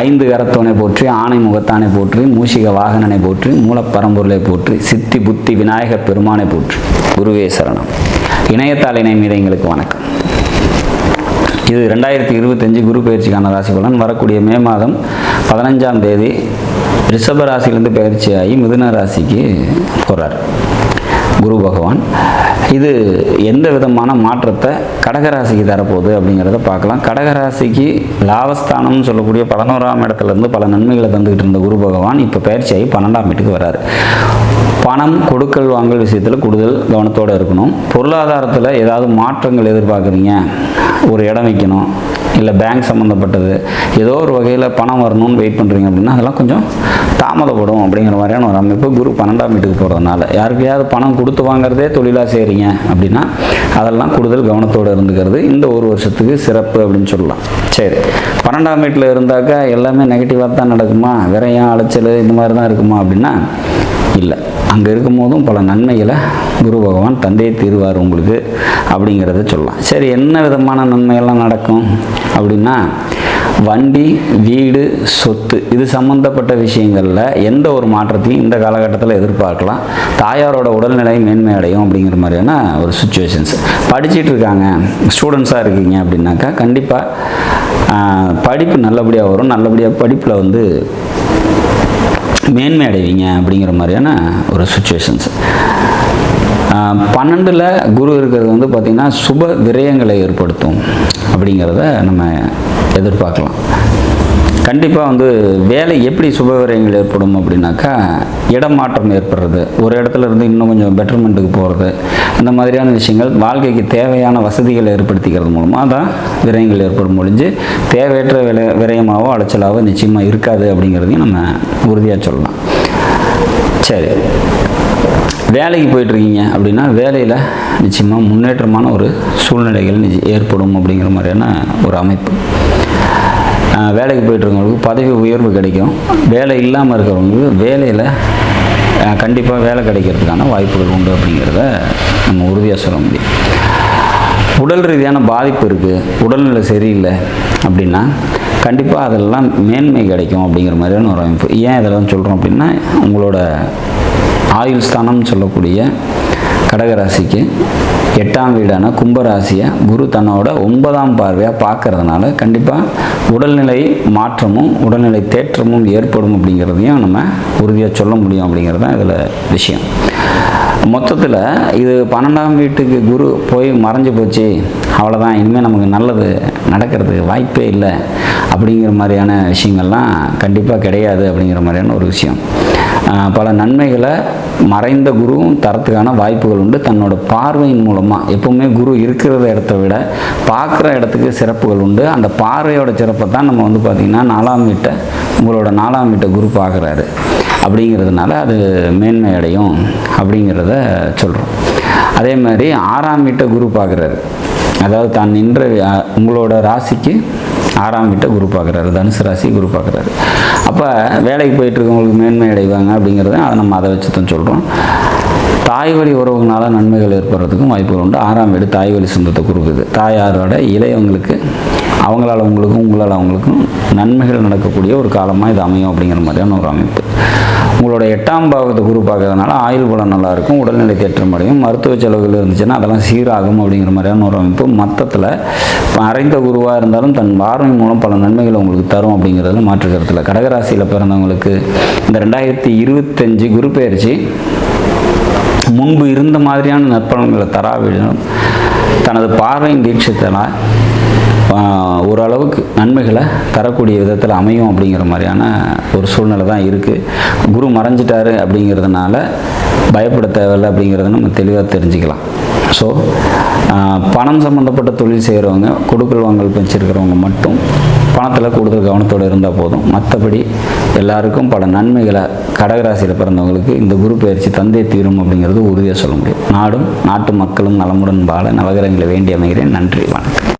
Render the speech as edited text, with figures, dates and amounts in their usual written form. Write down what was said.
ஐந்து கரத்தோனை போற்றி, ஆணை முகத்தானை போற்றி, மூஷிக வாகனனை போற்றி, மூலப்பரம்பொருளை போற்றி, சித்தி புத்தி விநாயக பெருமானை போற்றி. குருவே சரணம். இணையத்தாள் இணை மீது எங்களுக்கு வணக்கம். இது 2025 குரு பயிற்சிக்கான ராசி பலன். வரக்கூடிய மே மாதம் 15ஆம் தேதி ரிஷப ராசியிலிருந்து பயிற்சியாகி மிதுன ராசிக்கு போகிறார் குரு பகவான். இது எந்த விதமான மாற்றத்தை கடகராசிக்கு தரப்போகுது அப்படிங்கிறத பார்க்கலாம். கடகராசிக்கு லாபஸ்தானம்னு சொல்லக்கூடிய 11ஆம் இடத்துலேருந்து பல நன்மைகளை தந்துக்கிட்டு இருந்த குரு பகவான் இப்போ பயிற்சியாகி 12ஆம் வீட்டுக்கு வர்றாரு. பணம் கொடுக்கல் வாங்கல் விஷயத்தில் கூடுதல் கவனத்தோடு இருக்கணும். பொருளாதாரத்தில் ஏதாவது மாற்றங்கள் எதிர்பார்க்குறீங்க, ஒரு இடம் வைக்கணும், இல்லை பேங்க் சம்மந்தப்பட்டது ஏதோ ஒரு வகையில் பணம் வரணும்னு வெயிட் பண்ணுறீங்க அப்படின்னா அதெல்லாம் கொஞ்சம் தாமதப்படும் அப்படிங்கிற மாதிரியான ஒரு அமைப்பு. குரு 12ஆம் வீட்டுக்கு போகிறதுனால யாருக்கையாவது பணம் கொடுத்து வாங்குறதே தொழிலாக செய்கிறீங்க அப்படின்னா அதெல்லாம் கூடுதல் கவனத்தோடு இருந்துக்கிறது இந்த ஒரு வருஷத்துக்கு சிறப்பு அப்படின்னு சொல்லலாம். சரி, 12ஆம் வீட்டில் இருந்தாக்கா எல்லாமே நெகட்டிவாக தான் நடக்குமா, விரையம் அலைச்சல் இந்த மாதிரி தான் இருக்குமா அப்படின்னா இல்லை. அங்கே இருக்கும் போதும் பல நன்மைகளை குரு பகவான் தந்தையை தீர்வார் உங்களுக்கு அப்படிங்கிறத சொல்லலாம். சரி, என்ன விதமான நன்மைகள்லாம் நடக்கும் அப்படின்னா வண்டி, வீடு, சொத்து இது சம்மந்தப்பட்ட விஷயங்களில் எந்த ஒரு மாற்றத்தையும் இந்த காலகட்டத்தில் எதிர்பார்க்கலாம். தாயாரோட உடல்நிலை மேன்மை அடையும் அப்படிங்கிற மாதிரியான ஒரு சுச்சுவேஷன்ஸ். படிச்சுட்டு இருக்காங்க, ஸ்டூடெண்ட்ஸாக இருக்கீங்க அப்படின்னாக்கா கண்டிப்பாக படிப்பு நல்லபடியாக வரும். நல்லபடியாக படிப்பில் மேன்மை அடைவீங்க அப்படிங்கிற மாதிரியான ஒரு சுச்சுவேஷன்ஸ். 12ல் குரு இருக்கிறது பார்த்திங்கன்னா சுப விரயங்களை ஏற்படுத்தும் அப்படிங்கிறத நம்ம எதிர்பார்க்கலாம். கண்டிப்பாக வேலை எப்படி சுப விரயங்கள் ஏற்படும் அப்படின்னாக்கா இடமாற்றம் ஏற்படுறது, ஒரு இடத்துல இருந்து இன்னும் கொஞ்சம் பெட்டர்மெண்ட்டுக்கு போகிறது, இந்த மாதிரியான விஷயங்கள் வாழ்க்கைக்கு தேவையான வசதிகளை ஏற்படுத்திக்கிறது மூலமாக தான் விரயங்கள் ஏற்படும் ஒழிஞ்சு தேவையற்ற விரயமாகவோ அலைச்சலாகவோ நிச்சயமாக இருக்காது அப்படிங்கிறதையும் நம்ம உறுதியாக சொல்லலாம். சரி, வேலைக்கு போயிட்டுருக்கீங்க அப்படின்னா வேலையில் நிச்சயமாக முன்னேற்றமான ஒரு சூழ்நிலைகள் ஏற்படும் அப்படிங்கிற மாதிரியான ஒரு அமைப்பு. வேலைக்கு போயிட்டுருக்கவங்களுக்கு பதவி உயர்வு கிடைக்கும். வேலை இல்லாமல் இருக்கிறவங்களுக்கு வேலையில் கண்டிப்பாக வேலை கிடைக்கிறதுக்கான வாய்ப்புகள் உண்டு அப்படிங்கிறத நம்ம உறுதியாக சொல்ல முடியும். உடல் ரீதியான பாதிப்பு இருக்குது, உடல்நிலை சரியில்லை அப்படின்னா கண்டிப்பாக அதெல்லாம் மேன்மை கிடைக்கும் அப்படிங்கிற மாதிரியான ஒரு அமைப்பு. ஏன் இதெல்லாம் சொல்கிறோம் அப்படின்னா உங்களோட ஆயுள் ஸ்தானம்னு சொல்லக்கூடிய கடகராசிக்கு 8ஆம் வீடான கும்பராசியை குரு தன்னோட 9ஆம் பார்வையாக பார்க்கறதுனால கண்டிப்பாக உடல்நிலை மாற்றமும் உடல்நிலை தேற்றமும் ஏற்படும் அப்படிங்கிறதையும் நம்ம உறுதியாக சொல்ல முடியும் அப்படிங்கிறது தான் இதில் விஷயம். மொத்தத்தில் இது 12ஆம் வீட்டுக்கு குரு போய் மறைஞ்சு போச்சு, அவ்வளோதான், இனிமேல் நமக்கு நல்லது நடக்கிறதுக்கு வாய்ப்பே இல்லை அப்படிங்கிற மாதிரியான விஷயங்கள்லாம் கண்டிப்பாக கிடையாது அப்படிங்கிற மாதிரியான ஒரு விஷயம். பல நன்மைகளை மறைந்த குருவும் தரத்துக்கான வாய்ப்புகள் உண்டு. தன்னோட பார்வையின் மூலமாக எப்பவுமே குரு இருக்கிற இடத்த விட பார்க்குற இடத்துக்கு சிறப்புகள் உண்டு. அந்த பார்வையோட சிறப்பை தான் நம்ம பார்த்திங்கன்னா 4ஆம் வீட்டை உங்களோட 4ஆம் வீட்டை குரு பார்க்குறாரு அப்படிங்கிறதுனால அது மேன்மை அடையும் அப்படிங்கிறத சொல்கிறோம். அதே மாதிரி 6ஆம் வீட்டை குரு பார்க்குறாரு, அதாவது தான் நின்ற உங்களோட ராசிக்கு 6ஆம் வீட்டை குரு பார்க்குறாரு, தனுசு ராசி குரு பார்க்குறாரு. அப்போ வேலைக்கு போயிட்டுருக்கவங்களுக்கு மேன்மை அடைவாங்க அப்படிங்கிறத அதை வச்சு தான் சொல்கிறோம். தாய் வழி உறவுகளால் நன்மைகள் ஏற்படுறதுக்கும் வாய்ப்புகள் உண்டு. 6ஆம் வீடு தாய் வழி சொந்தத்தை கொடுக்குது. தாயாரோட இளையவங்களுக்கு அவங்களால் உங்களுக்கும் உங்களால் அவங்களுக்கும் நன்மைகள் நடக்கக்கூடிய ஒரு காலமாக இது அமையும் அப்படிங்கிற மாதிரியான ஒரு அமைப்பு. உங்களோட 8ஆம் பாவத்தை குரு பார்க்கறதுனால ஆயுள் பலம் நல்லாயிருக்கும், உடல்நிலை தேற்றம் அடையும், மருத்துவ செலவுகள் இருந்துச்சுன்னா அதெல்லாம் சீராகும் அப்படிங்கிற மாதிரியான ஒரு அமைப்பு. மொத்தத்தில் மறைந்த குருவாக இருந்தாலும் தன் பார்வை மூலம் பல நன்மைகளை உங்களுக்கு தரும் அப்படிங்கிறதுல மாற்று கருத்தில். கடகராசியில் பிறந்தவங்களுக்கு இந்த 2025 குரு பயிற்சி முன்பு இருந்த மாதிரியான நற்பலன்களை தராவிடும் தனது பார்வையின் தீட்சத்தினால் ஓரளவுக்கு நன்மைகளை தரக்கூடிய விதத்தில் அமையும் அப்படிங்கிற மாதிரியான ஒரு சூழ்நிலை தான் இருக்குது. குரு மறைஞ்சிட்டாரு அப்படிங்கிறதுனால பயப்பட தேவையில்லை அப்படிங்கிறத நம்ம தெளிவாக தெரிஞ்சுக்கலாம். ஸோ பணம் சம்மந்தப்பட்ட தொழில் செய்கிறவங்க, கொடுக்கல் வாங்கல் வச்சுருக்கிறவங்க மட்டும் பணத்தில் கூடுதல் கவனத்தோடு இருந்தால் போதும். மற்றபடி எல்லாருக்கும் பல நன்மைகளை கடகராசியில் பிறந்தவங்களுக்கு இந்த குரு பயிற்சி தந்தை தீரும் அப்படிங்கிறது உறுதியாக சொல்ல முடியும். நாடும் நாட்டு மக்களும் நலமுடன் வாழ நவகிரகங்களை வேண்டி அமைகிறேன். நன்றி, வணக்கம்.